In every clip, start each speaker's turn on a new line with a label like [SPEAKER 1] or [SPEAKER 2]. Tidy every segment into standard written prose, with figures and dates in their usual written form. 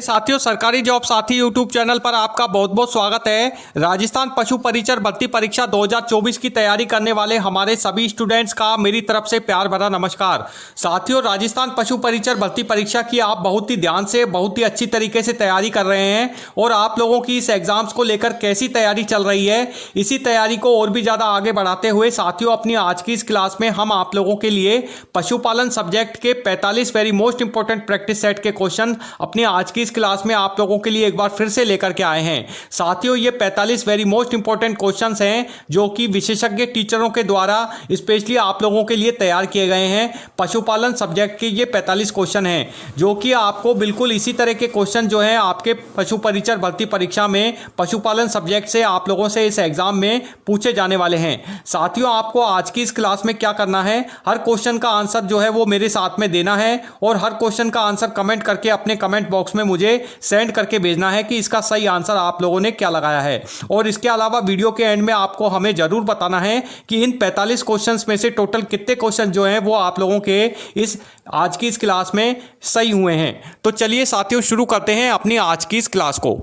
[SPEAKER 1] साथियों, सरकारी जॉब साथी यूट्यूब चैनल पर आपका बहुत बहुत स्वागत है। राजस्थान पशु परिचर भर्ती परीक्षा 2024 की तैयारी करने वाले हमारे सभी स्टूडेंट्स का मेरी तरफ से प्यार भरा नमस्कार। साथियों, राजस्थान पशु परिचर भर्ती परीक्षा की आप बहुत ही ध्यान से, बहुत ही अच्छी तरीके से तैयारी कर रहे हैं और आप लोगों की इस एग्जाम्स को लेकर कैसी तैयारी चल रही है, इसी तैयारी को और भी ज़्यादा आगे बढ़ाते हुए साथियों, अपनी आज की इस क्लास में हम आप लोगों के लिए पशुपालन सब्जेक्ट के 45 very most important practice set के क्वेश्चन अपनी आज की इस क्लास में आप लोगों के लिए एक बार फिर से लेकर के आए हैं। साथियों, ये 45 वेरी मोस्ट इंपॉर्टेंट क्वेश्चंस हैं जो कि विशेषज्ञ टीचरों के द्वारा स्पेशली आप लोगों के लिए तैयार किए गए हैं। पशुपालन सब्जेक्ट के ये 45 क्वेश्चन हैं जो कि आपको बिल्कुल इसी तरह के क्वेश्चन जो हैं आपके पशु परिचर भर्ती परीक्षा में पशुपालन सब्जेक्ट से आप लोगों से इस एग्जाम में पूछे जाने वाले हैं। साथियों, आपको आज की इस क्लास में क्या करना है, हर क्वेश्चन का आंसर जो है वो मेरे साथ में देना है और हर क्वेश्चन का आंसर कमेंट करके अपने कमेंट बॉक्स में मुझे सेंड करके भेजना है कि इसका सही आंसर आप लोगों ने क्या लगाया है। और इसके अलावा वीडियो के एंड में आपको हमें जरूर बताना है कि इन 45 क्वेश्चंस में से टोटल कितने क्वेश्चन जो हैं वो आप लोगों के इस आज की इस क्लास में सही हुए हैं। तो चलिए साथियों, शुरू करते हैं अपनी आज की इस क्लास को।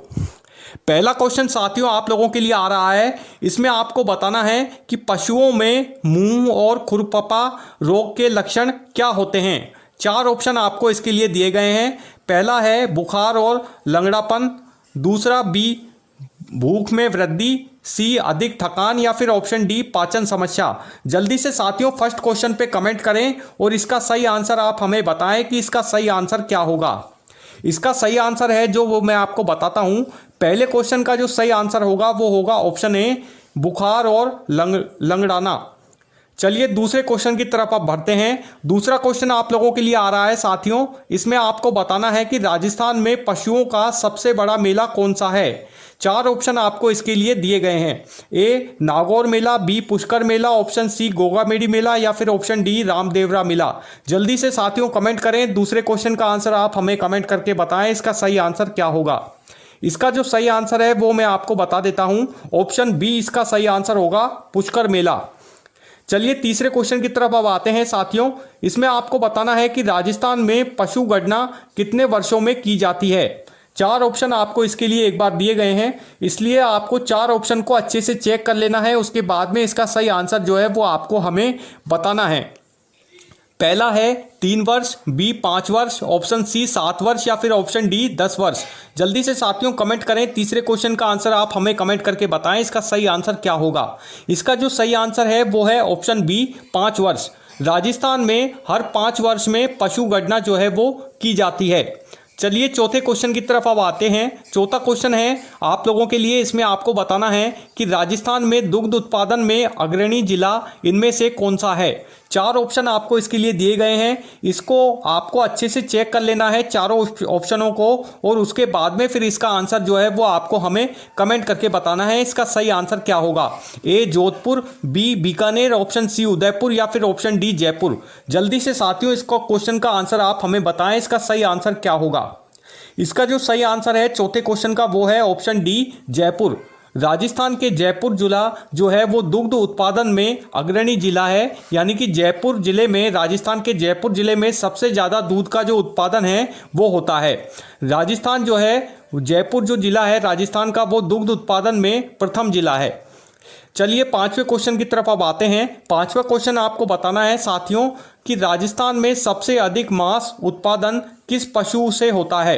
[SPEAKER 1] पहला क्वेश्चन साथियों आप लोगों के लिए आ रहा है। इसमें आपको बताना है कि पशुओं में मुंह और खुरपपा रोग के लक्षण क्या होते हैं। 4 ऑप्शन आपको इसके लिए दिए गए हैं। पहला है बुखार और लंगड़ापन, दूसरा बी भूख में वृद्धि, सी अधिक थकान या फिर ऑप्शन डी पाचन समस्या। जल्दी से साथियों फर्स्ट क्वेश्चन पे कमेंट करें और इसका सही आंसर आप हमें बताएं कि इसका सही आंसर क्या होगा। इसका सही आंसर है जो वो मैं आपको बताता हूं। पहले क्वेश्चन का जो सही आंसर होगा वो होगा ऑप्शन ए बुखार और लंगड़ाना। चलिए दूसरे क्वेश्चन की तरफ आप बढ़ते हैं। दूसरा क्वेश्चन आप लोगों के लिए आ रहा है साथियों। इसमें आपको बताना है कि राजस्थान में पशुओं का सबसे बड़ा मेला कौन सा है। 4 ऑप्शन आपको इसके लिए दिए गए हैं। ए नागौर मेला, बी पुष्कर मेला, ऑप्शन सी गोगामेडी मेला या फिर ऑप्शन डी रामदेवरा मेला। जल्दी से साथियों कमेंट करें। दूसरे क्वेश्चन का आंसर आप हमें कमेंट करके बताएं इसका सही आंसर क्या होगा। इसका जो सही आंसर है वो मैं आपको बता देता हूं। ऑप्शन बी इसका सही आंसर होगा पुष्कर मेला। चलिए तीसरे क्वेश्चन की तरफ अब आते हैं साथियों। इसमें आपको बताना है कि राजस्थान में पशु गणना कितने वर्षों में की जाती है। 4 ऑप्शन आपको इसके लिए एक बार दिए गए हैं, इसलिए आपको 4 ऑप्शन को अच्छे से चेक कर लेना है। उसके बाद में इसका सही आंसर जो है वो आपको हमें बताना है। पहला है 3 वर्ष, बी 5 वर्ष, ऑप्शन सी 7 वर्ष या फिर ऑप्शन डी 10 वर्ष। जल्दी से साथियों कमेंट करें। तीसरे क्वेश्चन का आंसर आप हमें कमेंट करके बताएं इसका सही आंसर क्या होगा। इसका जो सही आंसर है वो है ऑप्शन बी 5 वर्ष। राजस्थान में हर 5 वर्ष में पशु गणना जो है वो की जाती है। चलिए चौथे क्वेश्चन की तरफ अब आते हैं। चौथा क्वेश्चन है आप लोगों के लिए। इसमें आपको बताना है कि राजस्थान में दुग्ध उत्पादन में अग्रणी जिला इनमें से कौन सा है। 4 ऑप्शन आपको इसके लिए दिए गए हैं, इसको आपको अच्छे से चेक कर लेना है चारों ऑप्शनों को और उसके बाद में फिर इसका आंसर जो है वो आपको हमें कमेंट करके बताना है इसका सही आंसर क्या होगा। A Jodhpur, B Bikaner, option C Udaipur या फिर ऑप्शन डी जयपुर। जल्दी से साथियों इसको क्वेश्चन का आंसर आप हमें बताएं इसका सही आंसर क्या होगा। इसका जो सही आंसर है चौथे क्वेश्चन का वो है ऑप्शन डी जयपुर। राजस्थान के जयपुर जिला जो है वो दुग्ध उत्पादन में अग्रणी जिला है, यानी कि जयपुर जिले में, राजस्थान के जयपुर जिले में सबसे ज़्यादा दूध का जो उत्पादन है वो होता है। राजस्थान जो है, जयपुर जो जिला है राजस्थान का, वो दुग्ध उत्पादन में प्रथम जिला है। चलिए 5वें क्वेश्चन की तरफ अब आते हैं। 5वां क्वेश्चन आपको बताना है साथियों कि राजस्थान में सबसे अधिक मांस उत्पादन किस पशु से होता है।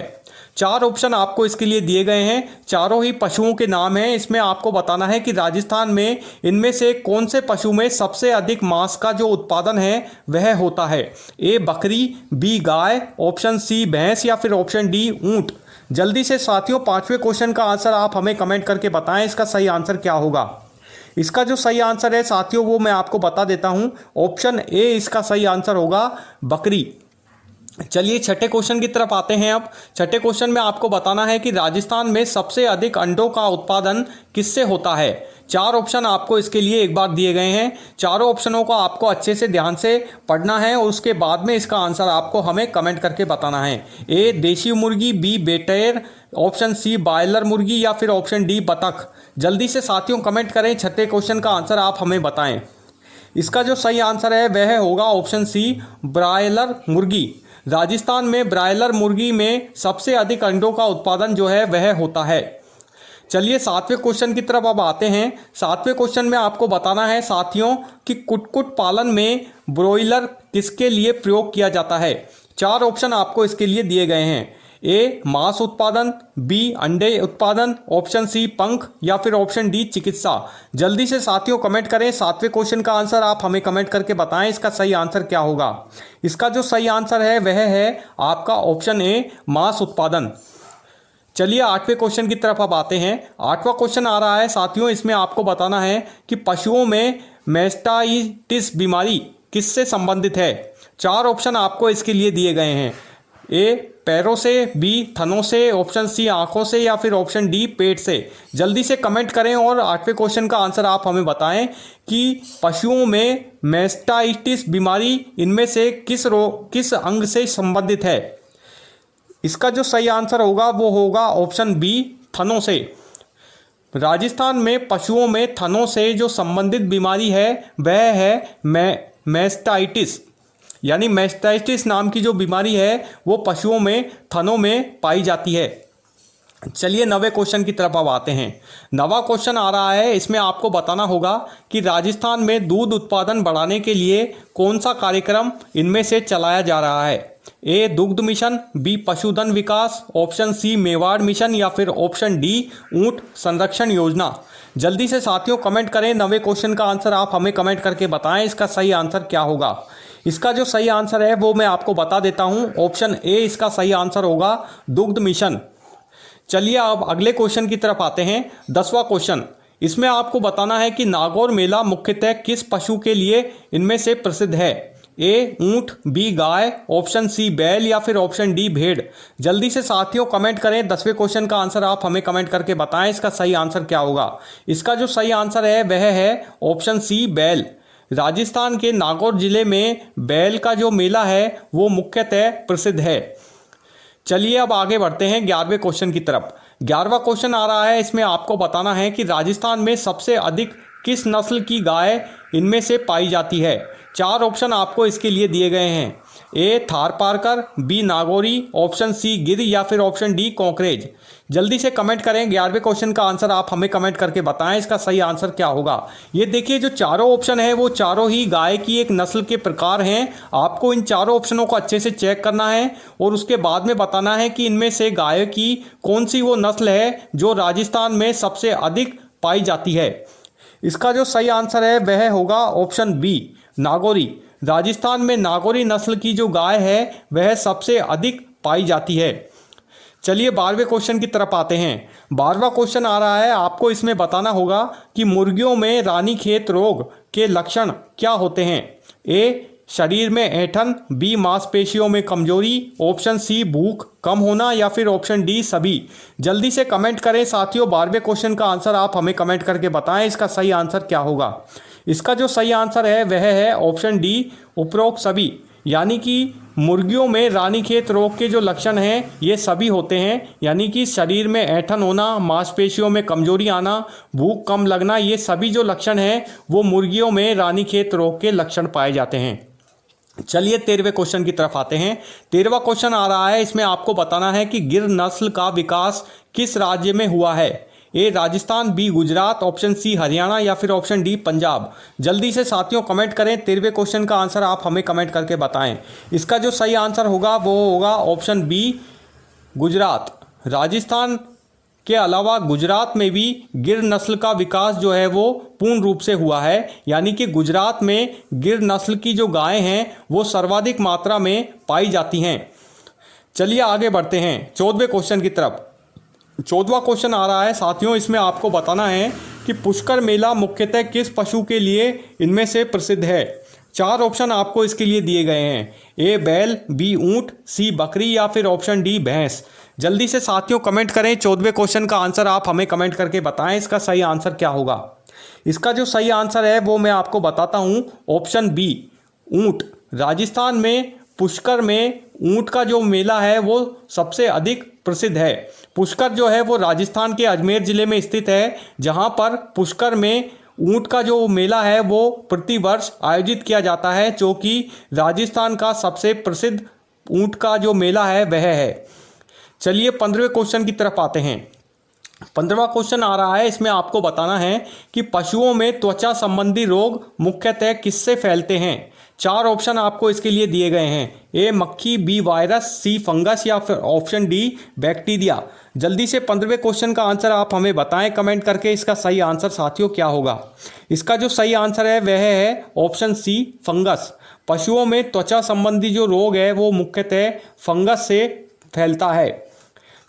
[SPEAKER 1] 4 ऑप्शन आपको इसके लिए दिए गए हैं, चारों ही पशुओं के नाम हैं। इसमें आपको बताना है कि राजस्थान में इनमें से कौन से पशु में सबसे अधिक मांस का जो उत्पादन है वह होता है। ए बकरी, बी गाय, ऑप्शन सी भैंस या फिर ऑप्शन डी ऊंट। जल्दी से साथियों 5वें क्वेश्चन का आंसर आप हमें कमेंट करके बताएं इसका सही आंसर क्या होगा। इसका जो सही आंसर है साथियों वो मैं आपको बता देता हूं। ऑप्शन ए इसका सही आंसर होगा बकरी। चलिए छठे क्वेश्चन की तरफ आते हैं। अब छठे क्वेश्चन में आपको बताना है कि राजस्थान में सबसे अधिक अंडों का उत्पादन किससे होता है। 4 ऑप्शन आपको इसके लिए एक बार दिए गए हैं, चारों ऑप्शनों को आपको अच्छे से ध्यान से पढ़ना है और उसके बाद में इसका आंसर आपको हमें कमेंट करके बताना है। ए देशी मुर्गी, बी बेटेर, ऑप्शन सी बॉयलर मुर्गी या फिर ऑप्शन डी बतख। जल्दी से साथियों कमेंट करें, छठे क्वेश्चन का आंसर आप हमें बताएं। इसका जो सही आंसर है वह होगा ऑप्शन सी ब्रायलर मुर्गी। राजस्थान में ब्रायलर मुर्गी में सबसे अधिक अंडों का उत्पादन जो है वह होता है। चलिए 7वें क्वेश्चन की तरफ अब आते हैं। 7वें क्वेश्चन में आपको बताना है साथियों कि कुक्कुट पालन में ब्रोइलर किसके लिए प्रयोग किया जाता है। 4 ऑप्शन आपको इसके लिए दिए गए हैं। ए मांस उत्पादन, बी अंडे उत्पादन, ऑप्शन सी पंख या फिर ऑप्शन डी चिकित्सा। जल्दी से साथियों कमेंट करें। 7वें क्वेश्चन का आंसर आप हमें कमेंट करके बताएं इसका सही आंसर क्या होगा। इसका जो सही आंसर है वह है आपका ऑप्शन ए मांस उत्पादन। चलिए 8वें क्वेश्चन की तरफ अब आते हैं। 8वां क्वेश्चन आ रहा है साथियों, इसमें आपको बताना है कि पशुओं में मैस्टाइटिस बीमारी किससे संबंधित है। 4 ऑप्शन आपको इसके लिए दिए गए हैं। ए पैरों से, बी थनों से, ऑप्शन सी आंखों से या फिर ऑप्शन डी पेट से। जल्दी से कमेंट करें और 8वें क्वेश्चन का आंसर आप हमें बताएं कि पशुओं में मैस्टाइटिस बीमारी इनमें से किस अंग से संबंधित है। इसका जो सही आंसर होगा वो होगा ऑप्शन बी थनों से। राजस्थान में पशुओं में थनों से जो संबंधित बीमारी है वह है मैस्टाइटिस, यानी मैस्टाइटिस नाम की जो बीमारी है वो पशुओं में थनों में पाई जाती है। चलिए 9वें क्वेश्चन की तरफ अब आते हैं। 9वां क्वेश्चन आ रहा है, इसमें आपको बताना होगा कि राजस्थान में दूध उत्पादन बढ़ाने के लिए कौन सा कार्यक्रम इनमें से चलाया जा रहा है। ए दुग्ध मिशन, बी पशुधन विकास, ऑप्शन सी मेवाड़ मिशन या फिर ऑप्शन डी ऊंट संरक्षण योजना। जल्दी से साथियों कमेंट करें। 9वें क्वेश्चन का आंसर आप हमें कमेंट करके बताएं इसका सही आंसर क्या होगा। इसका जो सही आंसर है वो मैं आपको बता देता हूं। ऑप्शन ए इसका सही आंसर होगा दुग्ध मिशन। चलिए अब अगले क्वेश्चन की तरफ आते हैं। 10वां क्वेश्चन, इसमें आपको बताना है कि नागौर मेला मुख्यतः किस पशु के लिए इनमें से प्रसिद्ध है। ए ऊंट, बी गाय, ऑप्शन सी बैल या फिर ऑप्शन डी भेड़। जल्दी से साथियों कमेंट करें। 10वें क्वेश्चन का आंसर आप हमें कमेंट करके बताएं इसका सही आंसर क्या होगा। इसका जो सही आंसर है वह है ऑप्शन सी बैल। राजस्थान के नागौर जिले में बैल का जो मेला है वो मुख्यतः प्रसिद्ध है। चलिए अब आगे बढ़ते हैं 11वें क्वेश्चन की तरफ। 11वां क्वेश्चन आ रहा है, इसमें आपको बताना है कि राजस्थान में सबसे अधिक किस नस्ल की गाय इनमें से पाई जाती है। 4 ऑप्शन आपको इसके लिए दिए गए हैं। A Tharparkar, B Nagori, option C Gir या फिर ऑप्शन डी कॉकरेज। जल्दी से कमेंट करें। 11वें क्वेश्चन का आंसर आप हमें कमेंट करके बताएं इसका सही आंसर क्या होगा। ये देखिए जो चारों ऑप्शन है वो चारों ही गाय की एक नस्ल के प्रकार हैं। आपको इन चारों ऑप्शनों को अच्छे से चेक करना है और उसके बाद में बताना है कि इनमें से गाय की कौन सी वो नस्ल है जो राजस्थान में सबसे अधिक पाई जाती है। इसका जो सही आंसर है वह होगा ऑप्शन बी नागौरी। राजस्थान में नागौरी नस्ल की जो गाय है वह सबसे अधिक पाई जाती है। चलिए 12वें क्वेश्चन की तरफ आते हैं। 12वां क्वेश्चन आ रहा है, आपको इसमें बताना होगा कि मुर्गियों में रानीखेत रोग के लक्षण क्या होते हैं। ए शरीर में ऐंठन, बी मांसपेशियों में कमजोरी, ऑप्शन सी भूख कम होना या फिर ऑप्शन डी सभी। जल्दी से कमेंट करें साथियों। 12वें क्वेश्चन का आंसर आप हमें कमेंट करके बताएं इसका सही आंसर क्या होगा। इसका जो सही आंसर है वह है ऑप्शन डी उपरोक्त सभी, यानी कि मुर्गियों में रानीखेत रोग के जो लक्षण हैं ये सभी होते हैं, यानी कि शरीर में ऐंठन होना, मांसपेशियों में कमजोरी आना, भूख कम लगना, ये सभी जो लक्षण हैं वो मुर्गियों में रानीखेत रोग के लक्षण पाए जाते हैं। चलिए 13वें क्वेश्चन की तरफ आते हैं। 13वां क्वेश्चन आ रहा है, इसमें आपको बताना है कि गिर नस्ल का विकास किस राज्य में हुआ है। A Rajasthan, B Gujarat, option C Haryana या फिर ऑप्शन डी पंजाब। जल्दी से साथियों कमेंट करें। 13वें क्वेश्चन का आंसर आप हमें कमेंट करके बताएं। इसका जो सही आंसर होगा वो होगा ऑप्शन बी गुजरात। राजस्थान के अलावा गुजरात में भी गिर नस्ल का विकास जो है वो पूर्ण रूप से हुआ है, यानी कि गुजरात में गिर नस्ल की जो गायें हैं वो सर्वाधिक मात्रा में पाई जाती हैं। चलिए आगे बढ़ते हैं 14वें क्वेश्चन की तरफ। 14वां क्वेश्चन आ रहा है साथियों, इसमें आपको बताना है कि पुष्कर मेला मुख्यतः किस पशु के लिए इनमें से प्रसिद्ध है। 4 ऑप्शन आपको इसके लिए दिए गए हैं। ए बैल, बी ऊंट, सी बकरी या फिर ऑप्शन डी भैंस। जल्दी से साथियों कमेंट करें। 14वें क्वेश्चन का आंसर आप हमें कमेंट करके बताएं इसका सही आंसर क्या होगा। इसका जो सही आंसर है वो मैं आपको बताता हूं, ऑप्शन बी ऊंट। राजस्थान में पुष्कर में ऊंट का जो मेला है वो सबसे अधिक प्रसिद्ध है। पुष्कर जो है वो राजस्थान के अजमेर जिले में स्थित है, जहां पर पुष्कर में ऊंट का जो मेला है वो प्रतिवर्ष आयोजित किया जाता है, जो कि राजस्थान का सबसे प्रसिद्ध ऊंट का जो मेला है वह है। चलिए 15वें क्वेश्चन की तरफ आते हैं। 15वां क्वेश्चन आ रहा है, इसमें आपको बताना है कि पशुओं में त्वचा संबंधी रोग मुख्यतः किससे फैलते हैं। 4 ऑप्शन आपको इसके लिए दिए गए हैं। ए मक्खी, बी वायरस, सी फंगस या फिर ऑप्शन डी बैक्टीरिया। जल्दी से 15वें क्वेश्चन का आंसर आप हमें बताएं कमेंट करके। इसका सही आंसर साथियों क्या होगा? इसका जो सही आंसर है वह है ऑप्शन सी फंगस। पशुओं में त्वचा संबंधी जो रोग है वो मुख्यतः फंगस से फैलता है।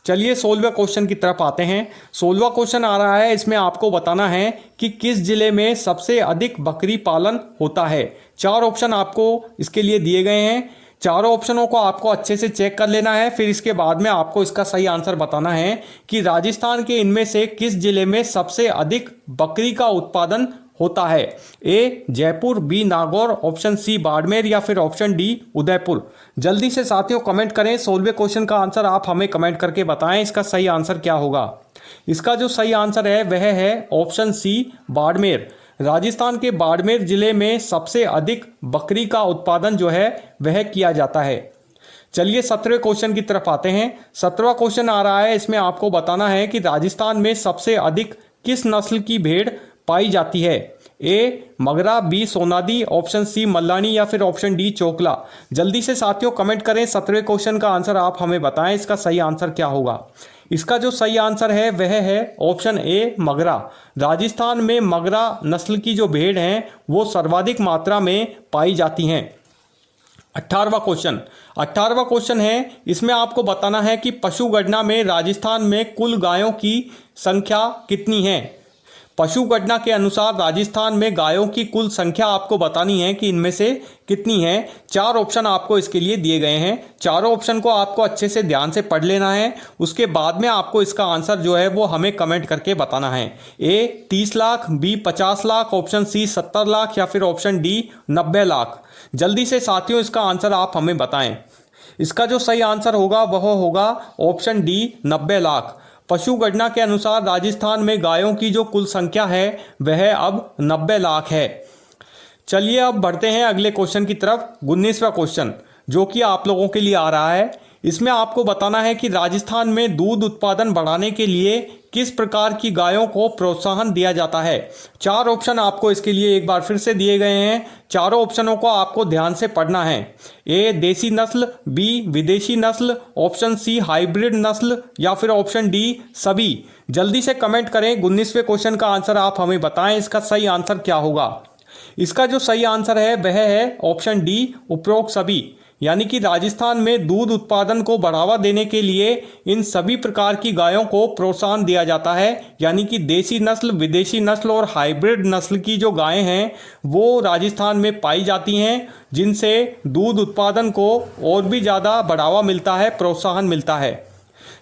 [SPEAKER 1] चलिए 16वें क्वेश्चन की तरफ आते हैं। 16वां क्वेश्चन आ रहा है, इसमें आपको बताना है कि किस जिले में सबसे अधिक बकरी पालन होता है। 4 ऑप्शन आपको इसके लिए दिए गए हैं। चारों ऑप्शनों को आपको अच्छे से चेक कर लेना है, फिर इसके बाद में आपको इसका सही आंसर बताना है कि राजस्थान के इनमें से किस जिले में सबसे अधिक बकरी का उत्पादन होता है। A Jaipur, B Nagaur, option C Barmer या फिर ऑप्शन डी उदयपुर। जल्दी से साथियों कमेंट करें। 16वें क्वेश्चन का आंसर आप हमें कमेंट करके बताएं इसका सही आंसर क्या होगा। इसका जो सही आंसर है वह है ऑप्शन सी बाड़मेर। राजस्थान के बाड़मेर जिले में सबसे अधिक बकरी का उत्पादन जो है वह किया जाता है। चलिए 17वें क्वेश्चन की तरफ आते हैं। 17वां क्वेश्चन आ रहा है, इसमें आपको बताना है कि राजस्थान में सबसे अधिक किस नस्ल की भेड़ पाई जाती है। ए मगरा, बी सोनादी, ऑप्शन सी मल्लानी या फिर ऑप्शन डी चोकला। जल्दी से साथियों कमेंट करें। 17वें क्वेश्चन का आंसर आप हमें बताएं इसका सही आंसर क्या होगा। इसका जो सही आंसर है वह है ऑप्शन ए मगरा। राजस्थान में मगरा नस्ल की जो भेड़ हैं वो सर्वाधिक मात्रा में पाई जाती हैं। 18वां क्वेश्चन है, इसमें आपको बताना है कि पशु गणना में राजस्थान में कुल गायों की संख्या कितनी है। पशु गणना के अनुसार राजस्थान में गायों की कुल संख्या आपको बतानी है कि इनमें से कितनी है। 4 ऑप्शन आपको इसके लिए दिए गए हैं। चारों ऑप्शन को आपको अच्छे से ध्यान से पढ़ लेना है, उसके बाद में आपको इसका आंसर जो है वो हमें कमेंट करके बताना है। A 30 lakh, B 50 lakh, option C 70 lakh या फिर ऑप्शन डी 90 लाख। जल्दी से साथियों इसका आंसर आप हमें बताएं। इसका जो सही आंसर होगा वह होगा ऑप्शन डी 90 लाख। पशु गणना के अनुसार राजस्थान में गायों की जो कुल संख्या है वह अब 90 लाख है। चलिए अब बढ़ते हैं अगले क्वेश्चन की तरफ। 19वां क्वेश्चन जो कि आप लोगों के लिए आ रहा है, इसमें आपको बताना है कि राजस्थान में दूध उत्पादन बढ़ाने के लिए किस प्रकार की गायों को प्रोत्साहन दिया जाता है। 4 ऑप्शन आपको इसके लिए एक बार फिर से दिए गए हैं। चारों ऑप्शनों को आपको ध्यान से पढ़ना है। ए देसी नस्ल, बी विदेशी नस्ल, ऑप्शन सी हाइब्रिड नस्ल या फिर ऑप्शन डी सभी। जल्दी से कमेंट करें। 19वें क्वेश्चन का आंसर आप हमें बताएं इसका सही आंसर क्या होगा। इसका जो सही आंसर है वह है ऑप्शन डी उपरोक्त सभी। यानी कि राजस्थान में दूध उत्पादन को बढ़ावा देने के लिए इन सभी प्रकार की गायों को प्रोत्साहन दिया जाता है। यानी कि देसी नस्ल, विदेशी नस्ल और हाइब्रिड नस्ल की जो गायें हैं वो राजस्थान में पाई जाती हैं, जिनसे दूध उत्पादन को और भी ज़्यादा बढ़ावा मिलता है, प्रोत्साहन मिलता है।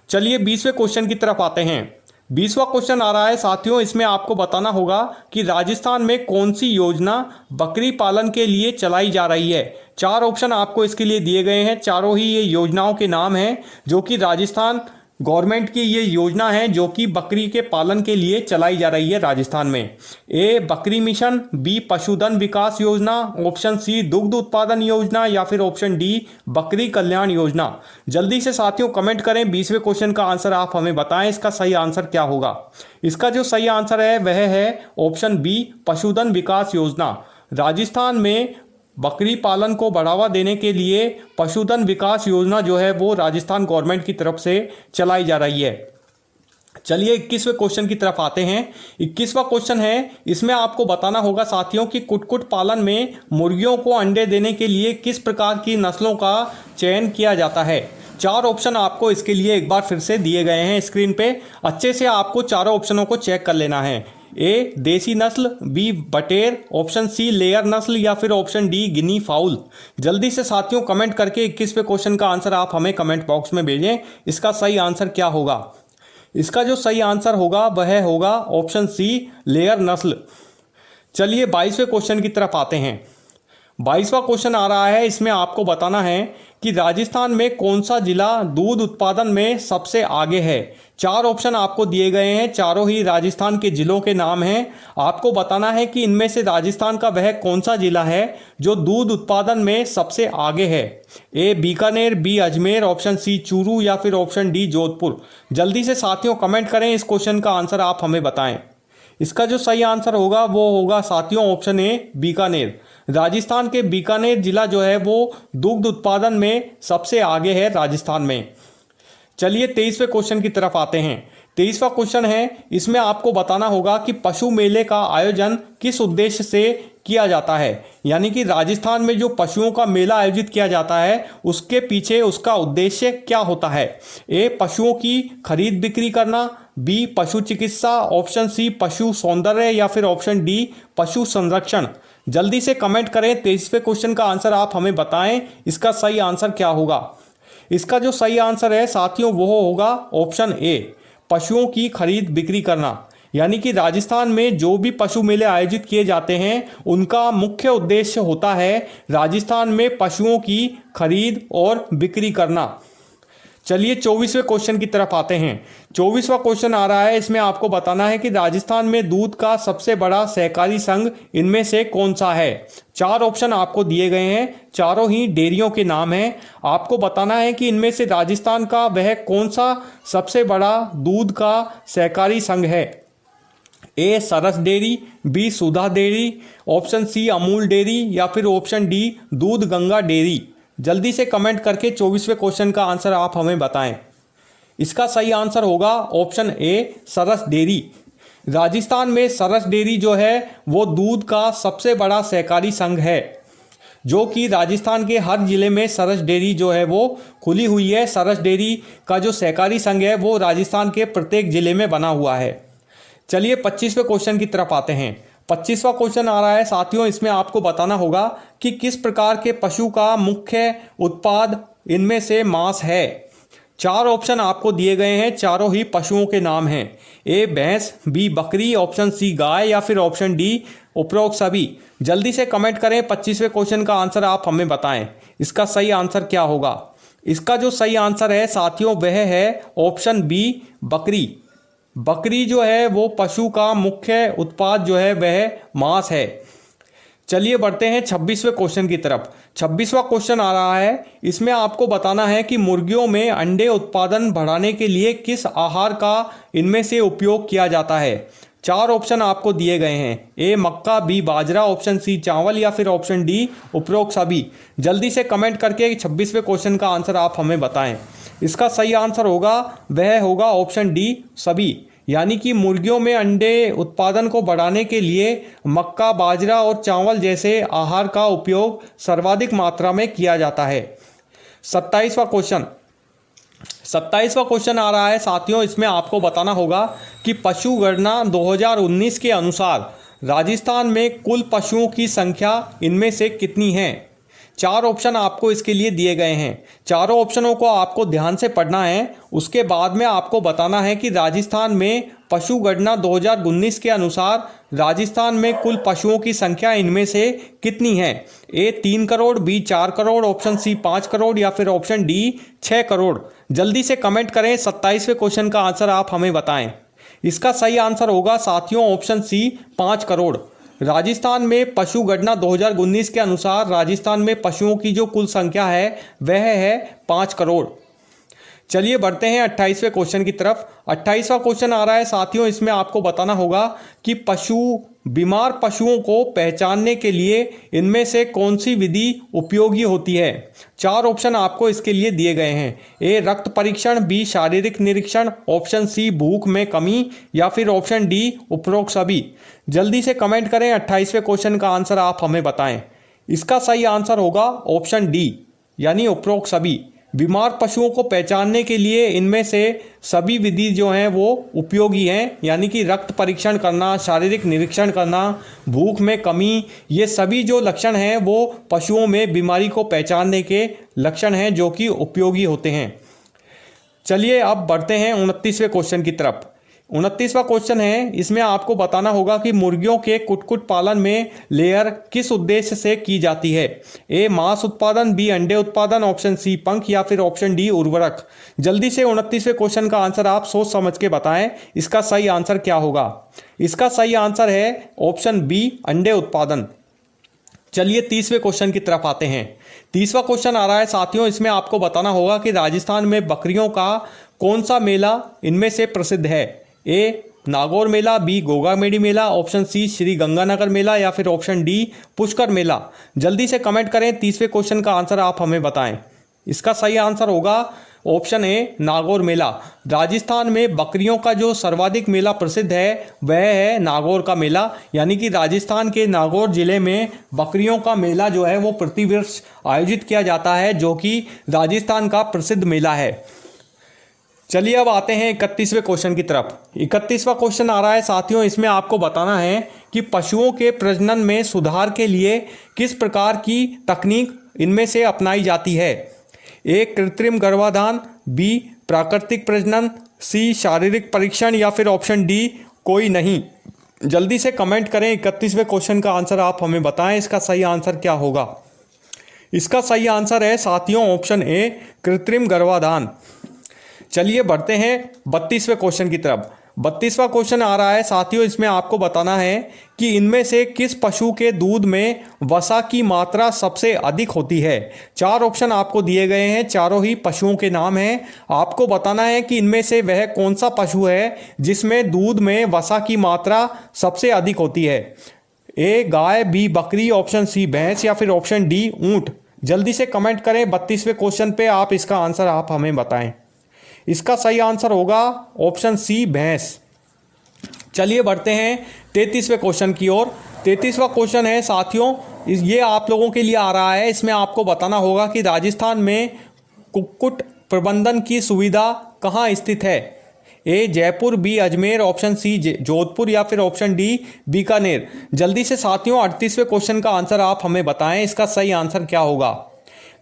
[SPEAKER 1] चलिए 20वें क्वेश्चन की तरफ आते हैं। 20वां क्वेश्चन आ रहा है साथियों, इसमें आपको बताना होगा कि राजस्थान में कौन सी योजना बकरी पालन के लिए चलाई जा रही है। 4 ऑप्शन आपको इसके लिए दिए गए हैं। चारों ही ये योजनाओं के नाम हैं जो कि राजस्थान गवर्नमेंट की ये योजना है जो कि बकरी के पालन के लिए चलाई जा रही है राजस्थान में। ए बकरी मिशन, बी पशुधन विकास योजना, ऑप्शन सी दुग्ध उत्पादन योजना या फिर ऑप्शन डी बकरी कल्याण योजना। जल्दी से साथियों कमेंट करें। 20वें क्वेश्चन का आंसर आप हमें बताएं इसका सही आंसर क्या होगा। इसका जो सही आंसर है वह है ऑप्शन बी पशुधन विकास योजना। राजस्थान में बकरी पालन को बढ़ावा देने के लिए पशुधन विकास योजना जो है वो राजस्थान गवर्नमेंट की तरफ से चलाई जा रही है। चलिए 21वें क्वेश्चन की तरफ आते हैं। 21वां क्वेश्चन है, इसमें आपको बताना होगा साथियों कि कुक्कुट पालन में मुर्गियों को अंडे देने के लिए किस प्रकार की नस्लों का चयन किया जाता है। 4 ऑप्शन आपको इसके लिए एक बार फिर से दिए गए हैं स्क्रीन पे। अच्छे से आपको चारों ऑप्शनों को चेक कर लेना है। ए देसी नस्ल, बी बटेर, ऑप्शन सी लेयर नस्ल या फिर ऑप्शन डी गिनी फाउल। जल्दी से साथियों कमेंट करके 21वें क्वेश्चन का आंसर आप हमें कमेंट बॉक्स में भेजें। इसका सही आंसर क्या होगा। इसका जो सही आंसर होगा वह होगा ऑप्शन सी लेयर नस्ल। चलिए 22वें क्वेश्चन की तरफ आते हैं। 22वां क्वेश्चन आ रहा है, इसमें आपको बताना है कि राजस्थान में कौन सा जिला दूध उत्पादन में सबसे आगे है। चार ऑप्शन आपको दिए गए हैं, चारों ही राजस्थान के जिलों के नाम हैं। आपको बताना है कि इनमें से राजस्थान का वह कौन सा जिला है जो दूध उत्पादन में सबसे आगे है। A Bikaner, B Ajmer, option C Churu या फिर ऑप्शन डी जोधपुर। जल्दी से साथियों कमेंट करें, इस क्वेश्चन का आंसर आप हमें बताएं। इसका जो सही आंसर होगा वो होगा साथियों ऑप्शन ए बीकानेर। राजस्थान के बीकानेर जिला जो है वो दुग्ध उत्पादन में सबसे आगे है राजस्थान में। चलिए 23वें क्वेश्चन की तरफ आते हैं। 23वां क्वेश्चन है, इसमें आपको बताना होगा कि पशु मेले का आयोजन किस उद्देश्य से किया जाता है। यानी कि राजस्थान में जो पशुओं का मेला आयोजित किया जाता है उसके पीछे उसका उद्देश्य क्या होता है। ए पशुओं की खरीद बिक्री करना, बी पशु चिकित्सा, ऑप्शन सी पशु सौंदर्य या फिर ऑप्शन डी पशु संरक्षण। जल्दी से कमेंट करें, 23वें क्वेश्चन का आंसर आप हमें बताएं, इसका सही आंसर क्या होगा। इसका जो सही आंसर है साथियों वो होगा ऑप्शन ए पशुओं की खरीद बिक्री करना। यानी कि राजस्थान में जो भी पशु मेले आयोजित किए जाते हैं उनका मुख्य उद्देश्य होता है राजस्थान में पशुओं की खरीद और बिक्री करना। चलिए 24वें क्वेश्चन की तरफ आते हैं। 24वां क्वेश्चन आ रहा है, इसमें आपको बताना है कि राजस्थान में दूध का सबसे बड़ा सहकारी संघ इनमें से कौन सा है। चार ऑप्शन आपको दिए गए हैं, चारों ही डेयरियों के नाम हैं। आपको बताना है कि इनमें से राजस्थान का वह कौन सा सबसे बड़ा दूध का सहकारी संघ है। A Saras dairy, B Sudha dairy, option C Amul dairy या फिर ऑप्शन डी दूध गंगा डेयरी। जल्दी से कमेंट करके 24वें क्वेश्चन का आंसर आप हमें बताएं। इसका सही आंसर होगा option A Saras dairy. Rajasthan में सरस डेयरी जो है वो दूध का सबसे बड़ा सहकारी संघ है, जो कि राजस्थान के हर जिले में सरस डेयरी जो है वो खुली हुई है। सरस डेयरी का जो सहकारी संघ है वो राजस्थान के प्रत्येक जिले में बना हुआ है। चलिए 25वें क्वेश्चन की तरफ आते हैं। 25वां क्वेश्चन आ रहा है साथियों, इसमें आपको बताना होगा कि किस प्रकार के पशु का मुख्य उत्पाद इनमें से मांस है। चार ऑप्शन आपको दिए गए हैं, चारों ही पशुओं के नाम हैं। ए भैंस, बी बकरी, ऑप्शन सी गाय या फिर ऑप्शन डी उपरोक्त सभी। जल्दी से कमेंट करें, 25वें क्वेश्चन का आंसर आप हमें बताएं, इसका सही आंसर क्या होगा। इसका जो सही आंसर है साथियों वह है ऑप्शन बी बकरी। बकरी जो है वो पशु का मुख्य उत्पाद जो है वह मांस है। चलिए बढ़ते हैं 26वें क्वेश्चन की तरफ। 26वां क्वेश्चन आ रहा है, इसमें आपको बताना है कि मुर्गियों में अंडे उत्पादन बढ़ाने के लिए किस आहार का इनमें से उपयोग किया जाता है। चार ऑप्शन आपको दिए गए हैं, ए मक्का, बी बाजरा, ऑप्शन सी चावल या फिर ऑप्शन डी उपरोक्त सभी। जल्दी से कमेंट करके 26वें क्वेश्चन का आंसर आप हमें बताएं। इसका सही आंसर होगा वह होगा ऑप्शन डी सभी। यानी कि मुर्गियों में अंडे उत्पादन को बढ़ाने के लिए मक्का, बाजरा और चावल जैसे आहार का उपयोग सर्वाधिक मात्रा में किया जाता है। 27वां क्वेश्चन आ रहा है साथियों, इसमें आपको बताना होगा कि पशु गणना 2019 के अनुसार राजस्थान में कुल पशुओं की संख्या इनमें से कितनी है। चार ऑप्शन आपको इसके लिए दिए गए हैं, चारों ऑप्शनों को आपको ध्यान से पढ़ना है। उसके बाद में आपको बताना है कि राजस्थान में पशु गणना 2019 के अनुसार राजस्थान में कुल पशुओं की संख्या इनमें से कितनी है। A 3 crore, B 4 crore, option C 5 crore या फिर ऑप्शन डी 6 करोड़। जल्दी से कमेंट करें, 27वें क्वेश्चन का आंसर आप हमें बताएं। इसका सही आंसर होगा साथियों ऑप्शन सी 5 करोड़। राजस्थान में पशु गणना 2019 के अनुसार राजस्थान में पशुओं की जो कुल संख्या है वह है 5 करोड़। चलिए बढ़ते हैं 28वें क्वेश्चन की तरफ। 28वां क्वेश्चन आ रहा है साथियों, इसमें आपको बताना होगा कि बीमार पशुओं को पहचानने के लिए इनमें से कौन सी विधि उपयोगी होती है। चार ऑप्शन आपको इसके लिए दिए गए हैं, ए रक्त परीक्षण, बी शारीरिक निरीक्षण, ऑप्शन सी भूख में कमी या फिर ऑप्शन डी उपरोक्त सभी। जल्दी से कमेंट करें, 28वें क्वेश्चन का आंसर आप हमें बताएं। इसका सही आंसर होगा ऑप्शन डी यानी उपरोक्त सभी। बीमार पशुओं को पहचानने के लिए इनमें से सभी विधि जो हैं वो उपयोगी हैं, यानी कि रक्त परीक्षण करना, शारीरिक निरीक्षण करना, भूख में कमी, ये सभी जो लक्षण हैं वो पशुओं में बीमारी को पहचानने के लक्षण हैं जो कि उपयोगी होते हैं। चलिए अब बढ़ते हैं 29वें क्वेश्चन की तरफ। 29वां क्वेश्चन है, इसमें आपको बताना होगा कि मुर्गियों के कुक्कुट पालन में लेयर किस उद्देश्य से की जाती है। ए मांस उत्पादन, बी अंडे उत्पादन, ऑप्शन सी पंख या फिर ऑप्शन डी उर्वरक। जल्दी से 29वें क्वेश्चन का आंसर आप सोच समझ के बताएं, इसका सही आंसर क्या होगा। इसका सही आंसर है ऑप्शन बी अंडे उत्पादन। चलिए 30वें क्वेश्चन की तरफ आते हैं। 30वां क्वेश्चन आ रहा है साथियों, इसमें आपको बताना होगा कि राजस्थान में बकरियों का कौन सा मेला इनमें से प्रसिद्ध है। ए नागौर मेला, बी गोगामेडी मेला, ऑप्शन सी श्री गंगानगर मेला या फिर ऑप्शन डी पुष्कर मेला। जल्दी से कमेंट करें, 30वें क्वेश्चन का आंसर आप हमें बताएं। इसका सही आंसर होगा ऑप्शन ए नागौर मेला। राजस्थान में बकरियों का जो सर्वाधिक मेला प्रसिद्ध है वह है नागौर का मेला, यानी कि राजस्थान के नागौर जिले में बकरियों का मेला जो है वो प्रतिवर्ष आयोजित किया जाता है, जो कि राजस्थान का प्रसिद्ध मेला है। चलिए अब आते हैं 31वें क्वेश्चन की तरफ। 31वां क्वेश्चन आ रहा है साथियों, इसमें आपको बताना है कि पशुओं के प्रजनन में सुधार के लिए किस प्रकार की तकनीक इनमें से अपनाई जाती है। ए कृत्रिम गर्भाधान, बी प्राकृतिक प्रजनन, सी शारीरिक परीक्षण या फिर ऑप्शन डी कोई नहीं। जल्दी से कमेंट करें, 31वें क्वेश्चन का आंसर आप हमें बताएं, इसका सही आंसर क्या होगा। इसका सही आंसर है साथियों ऑप्शन ए कृत्रिम गर्भाधान। चलिए बढ़ते हैं 32वें क्वेश्चन की तरफ। 32वां क्वेश्चन आ रहा है साथियों, इसमें आपको बताना है कि इनमें से किस पशु के दूध में वसा की मात्रा सबसे अधिक होती है। 4 ऑप्शन आपको दिए गए हैं, चारों ही पशुओं के नाम हैं। आपको बताना है कि इनमें से वह कौन सा पशु है जिसमें दूध में वसा की मात्रा सबसे अधिक होती है। ए गाय, बी बकरी, ऑप्शन सी भैंस या फिर ऑप्शन डी ऊंट। जल्दी से कमेंट करें, 32वें क्वेश्चन पे आप इसका आंसर आप हमें बताएं। इसका सही आंसर होगा ऑप्शन सी भैंस। चलिए बढ़ते हैं 33वें क्वेश्चन की ओर। 33वां क्वेश्चन है साथियों, ये आप लोगों के लिए आ रहा है, इसमें आपको बताना होगा कि राजस्थान में कुक्कुट प्रबंधन की सुविधा कहाँ स्थित है। A Jaipur, B Ajmer, option C Jodhpur या फिर ऑप्शन डी बीकानेर। जल्दी से साथियों 38वें क्वेश्चन का आंसर आप हमें बताएं, इसका सही आंसर क्या होगा।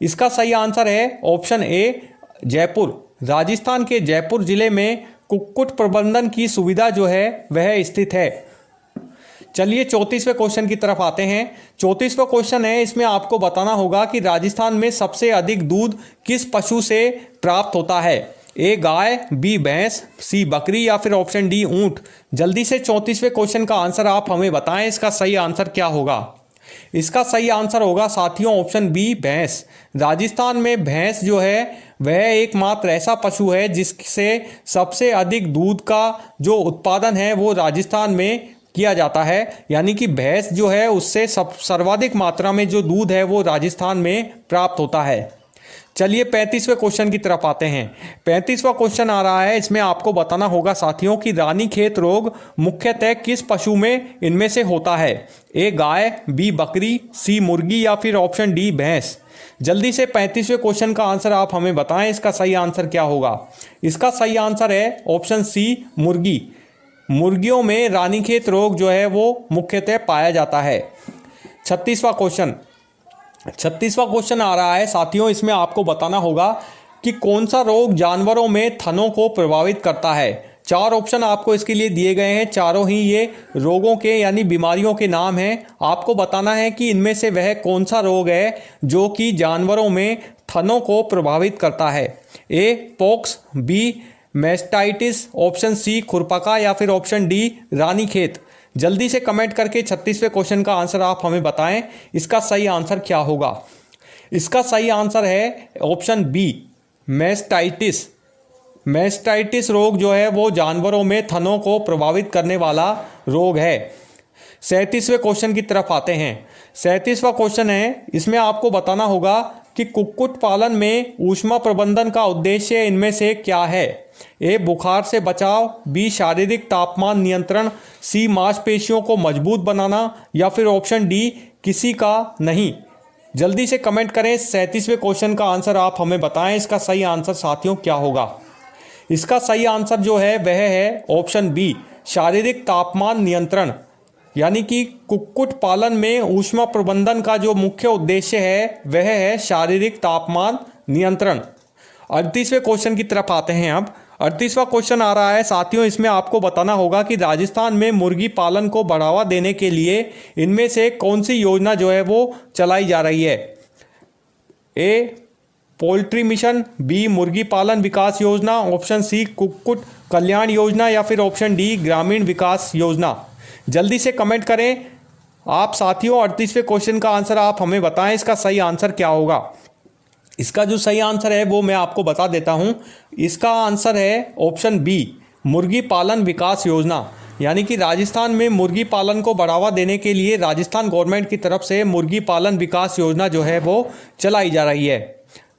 [SPEAKER 1] इसका सही आंसर है ऑप्शन ए जयपुर। राजस्थान के जयपुर जिले में कुक्कुट प्रबंधन की सुविधा जो है वह स्थित है। चलिए 34वें क्वेश्चन की तरफ आते हैं। 34वां क्वेश्चन है, इसमें आपको बताना होगा कि राजस्थान में सबसे अधिक दूध किस पशु से प्राप्त होता है। ए गाय, बी भैंस, सी बकरी या फिर ऑप्शन डी ऊंट। जल्दी से 34वें क्वेश्चन का आंसर आप हमें बताएं, इसका सही आंसर क्या होगा। इसका सही आंसर होगा साथियों ऑप्शन बी भैंस। राजस्थान में भैंस जो है वह एकमात्र ऐसा पशु है जिससे सबसे अधिक दूध का जो उत्पादन है वो राजस्थान में किया जाता है, यानी कि भैंस जो है उससे सर्वाधिक मात्रा में जो दूध है वो राजस्थान में प्राप्त होता है। चलिए 35वें क्वेश्चन की तरफ आते हैं। 35वां क्वेश्चन आ रहा है, इसमें आपको बताना होगा साथियों कि रानीखेत रोग मुख्यतः किस पशु में इनमें से होता है। ए गाय, बी बकरी, सी मुर्गी या फिर ऑप्शन डी भैंस। जल्दी से 35वें क्वेश्चन का आंसर आप हमें बताएं, इसका सही आंसर क्या होगा। इसका सही आंसर है ऑप्शन सी मुर्गी। मुर्गियों में रानीखेत रोग जो है वो मुख्यतः पाया जाता है। 36वां क्वेश्चन आ रहा है साथियों, इसमें आपको बताना होगा कि कौन सा रोग जानवरों में थनों को प्रभावित करता है। 4 ऑप्शन आपको इसके लिए दिए गए हैं, चारों ही ये रोगों के यानी बीमारियों के नाम हैं। आपको बताना है कि इनमें से वह कौन सा रोग है जो कि जानवरों में थनों को प्रभावित करता है। A pox, B mastitis, option C खुरपका या फिर ऑप्शन डी रानीखेत। जल्दी से कमेंट करके 36वें क्वेश्चन का आंसर आप हमें बताएं, इसका सही आंसर क्या होगा। इसका सही आंसर है ऑप्शन बी मैस्टाइटिस। मैस्टाइटिस रोग जो है वो जानवरों में थनों को प्रभावित करने वाला रोग है। 37वें क्वेश्चन की तरफ आते हैं। 37वां क्वेश्चन है, इसमें आपको बताना होगा कि कुक्कुट पालन में ऊष्मा प्रबंधन का उद्देश्य इनमें से क्या है। ए बुखार से बचाव, बी शारीरिक तापमान नियंत्रण, सी मांसपेशियों को मजबूत बनाना या फिर ऑप्शन डी किसी का नहीं। जल्दी से कमेंट करें, 37वें क्वेश्चन का आंसर आप हमें बताएं, इसका सही आंसर साथियों क्या होगा। इसका सही आंसर जो है वह है ऑप्शन बी शारीरिक तापमान नियंत्रण, यानी कि कुक्कुट पालन में ऊष्मा प्रबंधन का जो मुख्य उद्देश्य है वह है शारीरिक तापमान नियंत्रण। 38वें क्वेश्चन की तरफ आते हैं। अब 38वां क्वेश्चन आ रहा है साथियों, इसमें आपको बताना होगा कि राजस्थान में मुर्गी पालन को बढ़ावा देने के लिए इनमें से कौन सी योजना जो है वो चलाई जा रही है। ए पोल्ट्री मिशन, बी मुर्गी पालन विकास योजना, ऑप्शन सी कुक्कुट कल्याण योजना या फिर ऑप्शन डी ग्रामीण विकास योजना। जल्दी से कमेंट करें आप साथियों। 38वें क्वेश्चन का आंसर आप हमें बताएं, इसका सही आंसर क्या होगा। इसका जो सही आंसर है वो मैं आपको बता देता हूं। इसका आंसर है ऑप्शन बी मुर्गी पालन विकास योजना। यानी कि राजस्थान में मुर्गी पालन को बढ़ावा देने के लिए राजस्थान गवर्नमेंट की तरफ से मुर्गी पालन विकास योजना जो है वो चलाई जा रही है।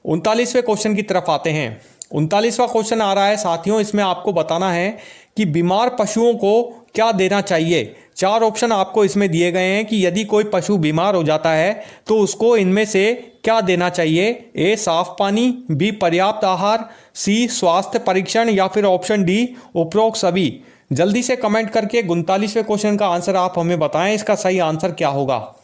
[SPEAKER 1] 39वें क्वेश्चन की तरफ आते हैं। 39वां क्वेश्चन आ रहा है साथियों, इसमें आपको बताना है कि बीमार पशुओं को क्या देना चाहिए। 4 ऑप्शन आपको इसमें दिए गए हैं कि यदि कोई पशु बीमार हो जाता है तो उसको इनमें से क्या देना चाहिए। ए साफ पानी, बी पर्याप्त आहार, सी स्वास्थ्य परीक्षण या फिर ऑप्शन डी उपरोक्त सभी। जल्दी से कमेंट करके 39वें क्वेश्चन का आंसर आप हमें बताएं, इसका सही आंसर क्या होगा।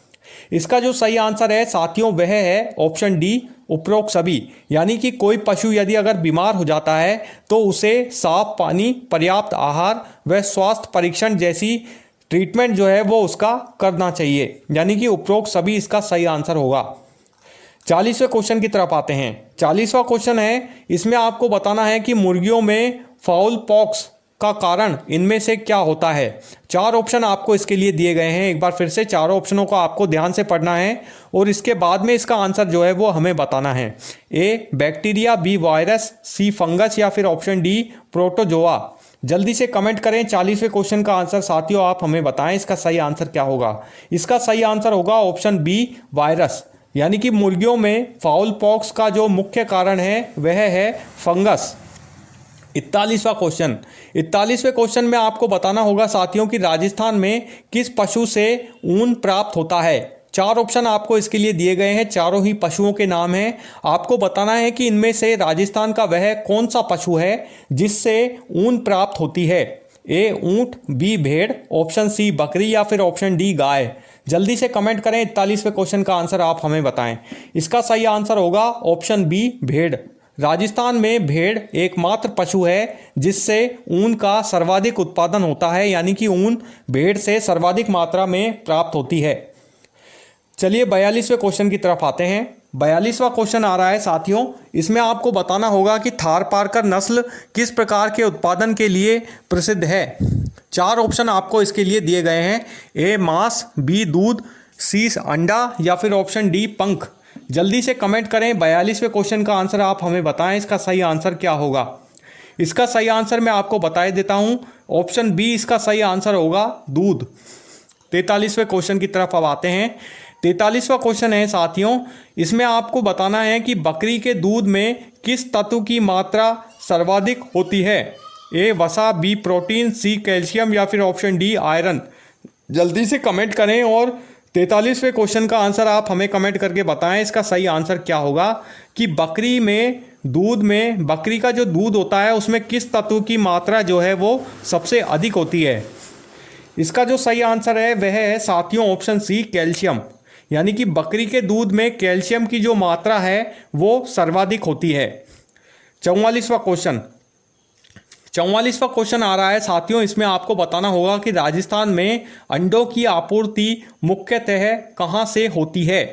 [SPEAKER 1] इसका जो सही आंसर है साथियों वह है ऑप्शन डी उपरोक्त सभी। यानी कि कोई पशु यदि अगर बीमार हो जाता है तो उसे साफ पानी, पर्याप्त आहार व स्वास्थ्य परीक्षण जैसी ट्रीटमेंट जो है वो उसका करना चाहिए। यानी कि उपरोक्त सभी इसका सही आंसर होगा। 40वें क्वेश्चन की तरफ आते हैं। 40वां क्वेश्चन है, इसमें आपको बताना है कि मुर्गियों में फाउल पॉक्स का कारण इनमें से क्या होता है। 4 ऑप्शन आपको इसके लिए दिए गए हैं। एक बार फिर से चारों ऑप्शनों को आपको ध्यान से पढ़ना है और इसके बाद में इसका आंसर जो है वो हमें बताना है। A bacteria, B virus, C fungus या फिर ऑप्शन डी प्रोटोजोआ। जल्दी से कमेंट करें 40वें क्वेश्चन का आंसर साथियों आप हमें बताएं, इसका सही आंसर क्या होगा। इसका सही आंसर होगा ऑप्शन बी वायरस। यानी कि मुर्गियों में फाउल पॉक्स का जो मुख्य कारण है वह है फंगस। 41वां क्वेश्चन। 41वें क्वेश्चन में आपको बताना होगा साथियों कि राजस्थान में किस पशु से ऊन प्राप्त होता है। 4 ऑप्शन आपको इसके लिए दिए गए हैं, चारों ही पशुओं के नाम हैं। आपको बताना है कि इनमें से राजस्थान का वह कौन सा पशु है जिससे ऊन प्राप्त होती है। ए ऊंट, बी भेड़, ऑप्शन सी बकरी या फिर ऑप्शन डी गाय। जल्दी से कमेंट करें 41वें क्वेश्चन का आंसर आप हमें बताएं। इसका सही आंसर होगा ऑप्शन बी भेड़। राजस्थान में भेड़ एकमात्र पशु है जिससे ऊन का सर्वाधिक उत्पादन होता है। यानी कि ऊन भेड़ से सर्वाधिक मात्रा में प्राप्त होती है। चलिए 42वें क्वेश्चन की तरफ आते हैं। 42वां क्वेश्चन आ रहा है साथियों, इसमें आपको बताना होगा कि थारपारकर नस्ल किस प्रकार के उत्पादन के लिए प्रसिद्ध है। 4 ऑप्शन आपको इसके लिए दिए गए हैं। ए मांस, बी दूध, सी अंडा या फिर ऑप्शन डी पंख। जल्दी से कमेंट करें 42वें क्वेश्चन का आंसर आप हमें बताएं, इसका सही आंसर क्या होगा। इसका सही आंसर मैं आपको बता देता हूं, ऑप्शन बी इसका सही आंसर होगा दूध। 43वें क्वेश्चन की तरफ अब आते हैं। 43वां क्वेश्चन है साथियों, इसमें आपको बताना है कि बकरी के दूध में किस तत्व की मात्रा सर्वाधिक होती है। ए वसा, बी प्रोटीन, सी कैल्शियम या फिर ऑप्शन डी आयरन। जल्दी से कमेंट करें और 43वें क्वेश्चन का आंसर आप हमें कमेंट करके बताएं, इसका सही आंसर क्या होगा कि बकरी में दूध में बकरी का जो दूध होता है उसमें किस तत्व की मात्रा जो है वो सबसे अधिक होती है। इसका जो सही आंसर है वह है साथियों ऑप्शन सी कैल्शियम। यानी कि बकरी के दूध में कैल्शियम की जो मात्रा है वो सर्वाधिक होती है। 44वां क्वेश्चन। 44वां क्वेश्चन आ रहा है साथियों, इसमें आपको बताना होगा कि राजस्थान में अंडों की आपूर्ति मुख्यतः कहां से होती है।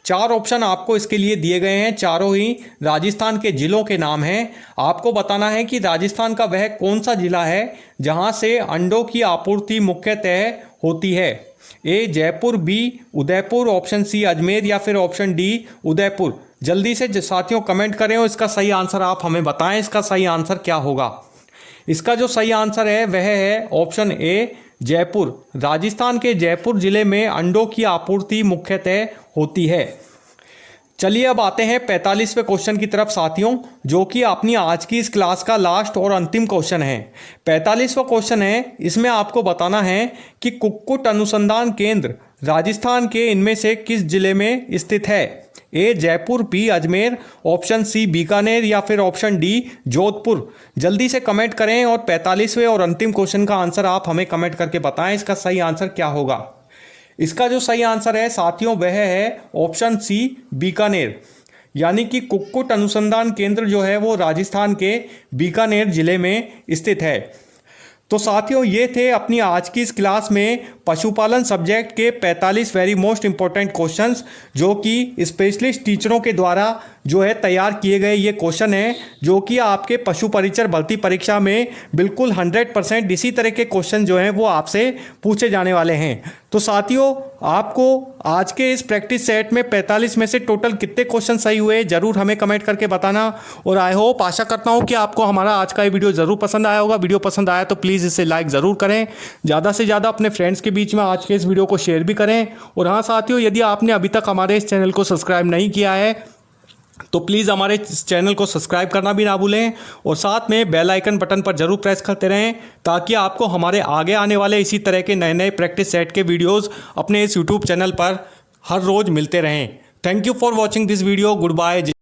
[SPEAKER 1] 4 ऑप्शन आपको इसके लिए दिए गए हैं, चारों ही राजस्थान के जिलों के नाम हैं। आपको बताना है कि राजस्थान का वह कौन सा जिला है जहां से अंडों की आपूर्ति मुख्यतः होती है। A Jaipur, B Udaipur, option C Ajmer या फिर ऑप्शन डी उदयपुर। जल्दी से साथियों कमेंट करें और इसका सही आंसर आप हमें बताएं, इसका सही आंसर क्या होगा। इसका जो सही आंसर है वह है ऑप्शन ए जयपुर। राजस्थान के जयपुर जिले में अंडों की आपूर्ति मुख्यतः होती है। चलिए अब आते हैं 45वें क्वेश्चन की तरफ साथियों, जो कि अपनी आज की इस क्लास का लास्ट और अंतिम क्वेश्चन है। 45वां क्वेश्चन है, इसमें आपको बताना है कि कुक्कुट अनुसंधान केंद्र राजस्थान के इनमें से किस जिले में स्थित है। A Jaipur, B Ajmer, option C Bikaner या फिर ऑप्शन डी जोधपुर। जल्दी से कमेंट करें और 45वें और अंतिम क्वेश्चन का आंसर आप हमें कमेंट करके बताएं, इसका सही आंसर क्या होगा। इसका जो सही आंसर है साथियों वह है ऑप्शन सी बीकानेर। यानी कि कुक्कुट अनुसंधान केंद्र जो है वो राजस्थान के बीकानेर जिले में स्थित है। तो साथियों, ये थे अपनी आज की इस क्लास में पशुपालन सब्जेक्ट के 45 वेरी मोस्ट इंपॉर्टेंट क्वेश्चंस, जो कि स्पेशलिस्ट टीचरों के द्वारा जो है तैयार किए गए ये क्वेश्चन हैं, जो कि आपके पशु परिचर भर्ती परीक्षा में बिल्कुल 100% इसी तरह के क्वेश्चन जो हैं वो आपसे पूछे जाने वाले हैं। तो साथियों, आपको आज के इस प्रैक्टिस सेट में 45 में से टोटल कितने क्वेश्चन सही हुए ज़रूर हमें कमेंट करके बताना। और आई होप, आशा करता हूँ कि आपको हमारा आज का ये वीडियो ज़रूर पसंद आया होगा। वीडियो पसंद आया तो प्लीज़ इसे लाइक ज़रूर करें, ज़्यादा से ज़्यादा अपने फ्रेंड्स के बीच में आज के इस वीडियो को शेयर भी करें। और हाँ साथियों, यदि आपने अभी तक हमारे इस चैनल को सब्सक्राइब नहीं किया है तो प्लीज़ हमारे इस चैनल को सब्सक्राइब करना भी ना भूलें, और साथ में बेल आइकन बटन पर जरूर प्रेस करते रहें, ताकि आपको हमारे आगे आने वाले इसी तरह के नए नए प्रैक्टिस सेट के वीडियोस अपने इस यूट्यूब चैनल पर हर रोज़ मिलते रहें। Thank you for watching this video. Good bye.